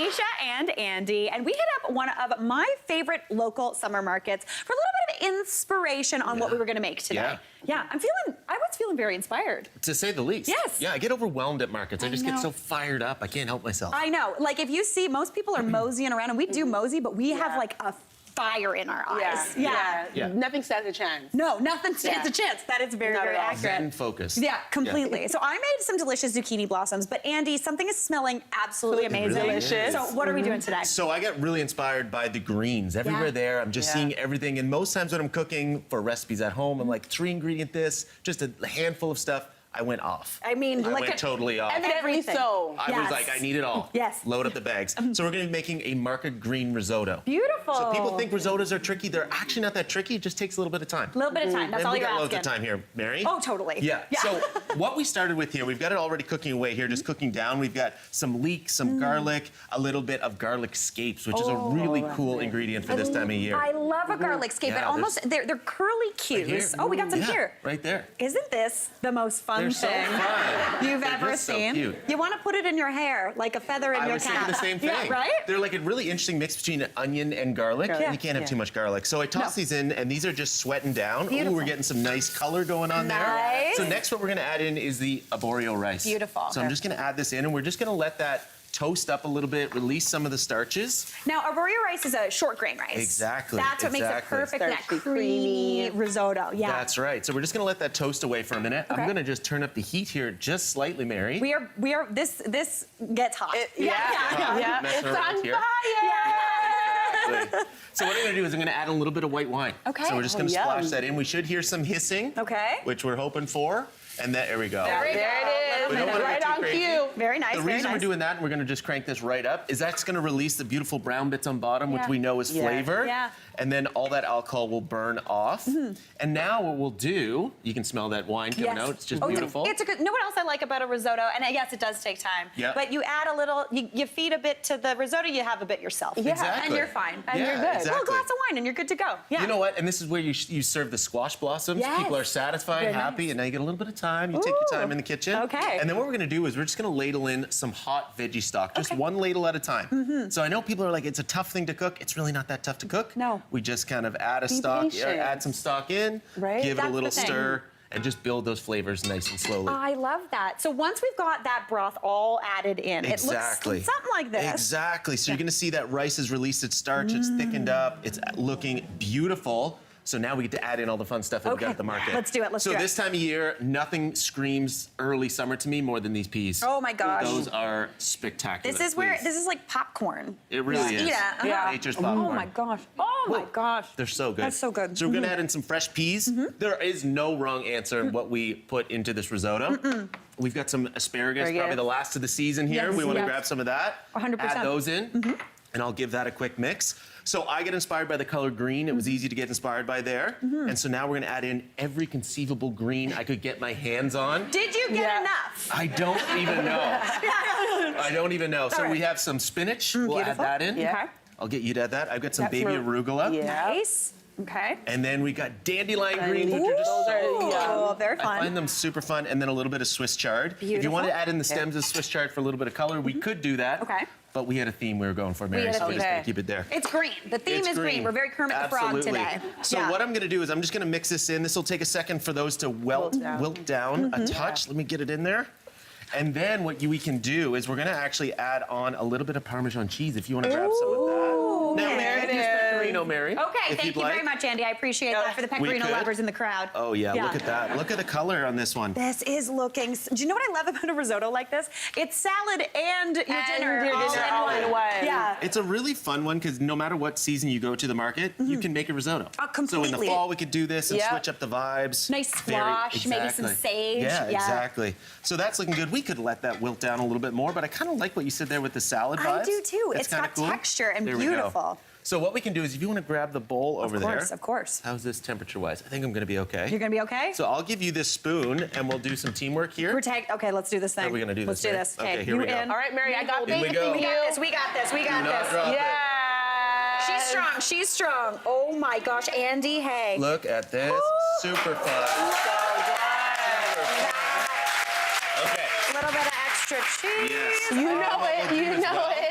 Taneisha and Andy, and we hit up one of my favorite local summer markets for a little bit of inspiration on what we were going to make today. Yeah, I was feeling very inspired. To say the least. Yes. Yeah, I get overwhelmed at markets. I just get so fired up. I can't help myself. I know. Like, if you see, most people are moseying around, and we do mosey, but we have like a fire in our eyes. Yeah. Nothing stands a chance. No, nothing stands a chance. That is very, very accurate. Zen focused. Yeah, completely. So I made some delicious zucchini blossoms, but Andy, something is smelling absolutely amazing. Really delicious. So what are we doing today? So I got really inspired by the greens. Everywhere there, I'm just seeing everything. And most times when I'm cooking for recipes at home, I'm like 3-ingredient this, just a handful of stuff. I went off. I mean, I went totally off. Evidently so. I was like, I need it all. Yes. Load up the bags. So we're gonna be making a market green risotto. Beautiful. So people think risottos are tricky. They're actually not that tricky. It just takes a little bit of time. A little bit of time. That's all you're asking. We got loads of time here, Mary. Oh, totally. Yeah. So what we started with here, we've got it already cooking away here, just cooking down. We've got some leeks, some garlic, a little bit of garlic scapes, which is a really cool ingredient for this time of year. I love a garlic scape. Yeah, and almost, they're curly cues. Oh, we got some here. Right there. Isn't this the most fun They're so thing fun. you've They're ever just so seen? cute. You want to put it in your hair, like a feather in I your was cap. thinking the same thing. Yeah, right? They're like a really interesting mix between onion and garlic. And you can't have too much garlic. So I toss these in, and these are just sweating down. Ooh, we're getting some nice color going on there. So next what we're gonna add in is the arborio rice. Beautiful. So I'm just gonna add this in, and we're just gonna let that toast up a little bit, release some of the starches. Now, arborio rice is a short grain rice. Exactly. That's what makes it perfect, that Starchy, creamy risotto. Yeah. That's right. So we're just gonna let that toast away for a minute. I'm gonna just turn up the heat here just slightly, Mary. We are, this gets hot. Yeah. Messing It's around on here. fire. Exactly. So what I'm gonna do is I'm gonna add a little bit of white wine. Okay. So we're just gonna splash that in. We should hear some hissing. Okay. Which we're hoping for. And there we go. There it is. We don't wanna Right get too on crazy. cue. Very nice. The very reason nice. we're doing that, and we're gonna just crank this right up, is that's gonna release the beautiful brown bits on bottom, which we know is flavor. Yeah. And then all that alcohol will burn off. And now what we'll do, you can smell that wine coming out. It's just beautiful. It's a good. You know what else I like about a risotto? And yes, it does take time. Yeah. But you add a little. You feed a bit to the risotto. You have a bit yourself. Yeah. Exactly. And you're fine. And Yeah, you're good. exactly. A little glass of wine, and you're good to go. Yeah. You know what? And this is where you serve the squash blossoms. Yes. People are satisfied, Very happy, nice. and now you get a little bit of time. You take your time in the kitchen. Okay. And then what we're gonna do is we're just gonna ladle in some hot veggie stock, just one ladle at a time. So I know people are like, it's a tough thing to cook. It's really not that tough to cook. No. We just kind of add a stock, patient. add some stock in, Right. give it a That's little the thing. stir, and just build those flavors nice and slowly. I love that. So once we've got that broth all added in, Exactly. it looks something like this. Exactly. So you're gonna see that rice has released its starch. It's thickened up. It's looking beautiful. So now we get to add in all the fun stuff that we got at the market. Let's do it. Let's do it. So this time of year, nothing screams early summer to me more than these peas. Oh my gosh. Those are spectacular. This is like popcorn. It really is. Yeah. Nature's popcorn. Oh my gosh. Oh my gosh. They're so good. That's so good. So we're gonna add in some fresh peas. There is no wrong answer in what we put into this risotto. We've got some asparagus, probably the last of the season here. Yes, we want to yes. grab some of that. 100%. Add those in, and I'll give that a quick mix. So I get inspired by the color green. It was easy to get inspired by there. And so now we're gonna add in every conceivable green I could get my hands on. Did you get enough? I don't even know. I don't even know. So we have some spinach. We'll add that in. Okay. I'll get you to add that. I've got some baby arugula. Nice. Okay. And then we got dandelion greens, which are just Oh, very fun. I find them super fun, and then a little bit of Swiss chard. If you want to add in the stems of Swiss chard for a little bit of color, we could do that. Okay. But we had a theme we were going for, Mary, had a so we're just theme. going to keep it there. It's green. The theme is green. We're very Kermit the Frog today. So what I'm going to do is I'm just going to mix this in. This will take a second for those to wilt down a touch. Let me get it in there. And then what we can do is we're going to actually add on a little bit of Parmesan cheese if you want to grab some of that. Now, we could use pecorino, Mary. Okay, thank you very much, Andy. I appreciate that for the pecorino could. lovers in the crowd. Oh, yeah, look at that. Look at the color on this one. This is looking. Do you know what I love about a risotto like this? It's salad and your dinner all in one. Yeah. It's a really fun one because no matter what season you go to the market, you can make a risotto. Completely. So in the fall, we could do this and switch up the vibes. Nice squash, maybe some sage. Yeah, exactly. So that's looking good. We could let that wilt down a little bit more, but I kind of like what you said there with the salad vibes. I do too. That's It's got cool. texture and There we go. beautiful. So what we can do is if you want to grab the bowl over there. Of course. How's this temperature-wise? I think I'm going to be okay. You're going to be okay? So I'll give you this spoon, and we'll do some teamwork here. Okay, let's do this thing. How are we going to do Let's this? do this. Okay, here we go. In. All right, Mary, I got this. Here we go. We got this. We got this. We got Do not this. drop it. Yeah. She's strong. She's strong. Oh my gosh, Andy, hey. Look at this. Super fun. Okay. A little bit of extra cheese. Yes. You know it. You know it.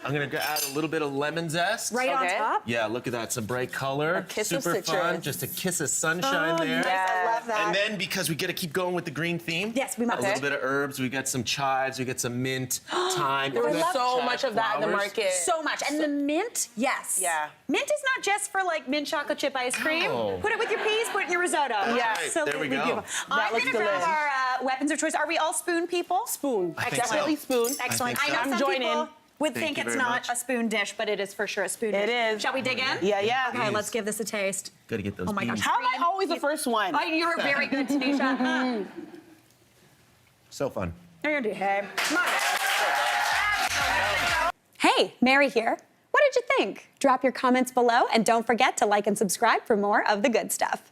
I'm gonna add a little bit of lemon zest. Right on Okay. top. Yeah, look at that. It's a bright color. kiss of Super fun. citrus. Just a kiss of sunshine Oh, there. nice. I love that. And then because we gotta keep going with the green theme. Yes, we must. A little bit of herbs. We got some chives. We got some mint, thyme. There was we got so chive much of that in the flowers. market. So much. And the mint, yes. Yeah. Mint is not just for like mint chocolate chip ice cream. No. Put it with your peas, put it in your risotto. Yeah. Absolutely There we go. beautiful. That I'm looks gonna grab delicious. our weapons of choice. Are we all spoon people? Spoon. I think Definitely so. spoon. Excellent. I think I so. know I'm some joining. people would Thank think you it's very not much. a spoon dish, but it is for sure a spoon It dish. is. Shall we dig in? Yeah, yeah. Okay, let's give this a taste. Gotta get those Oh my gosh. beans. How am I always the first one? Oh, you're very good, Taneisha. So fun. You're gonna do, hey. Come on. Hey, Mary here. What did you think? Drop your comments below and don't forget to like and subscribe for more of the good stuff.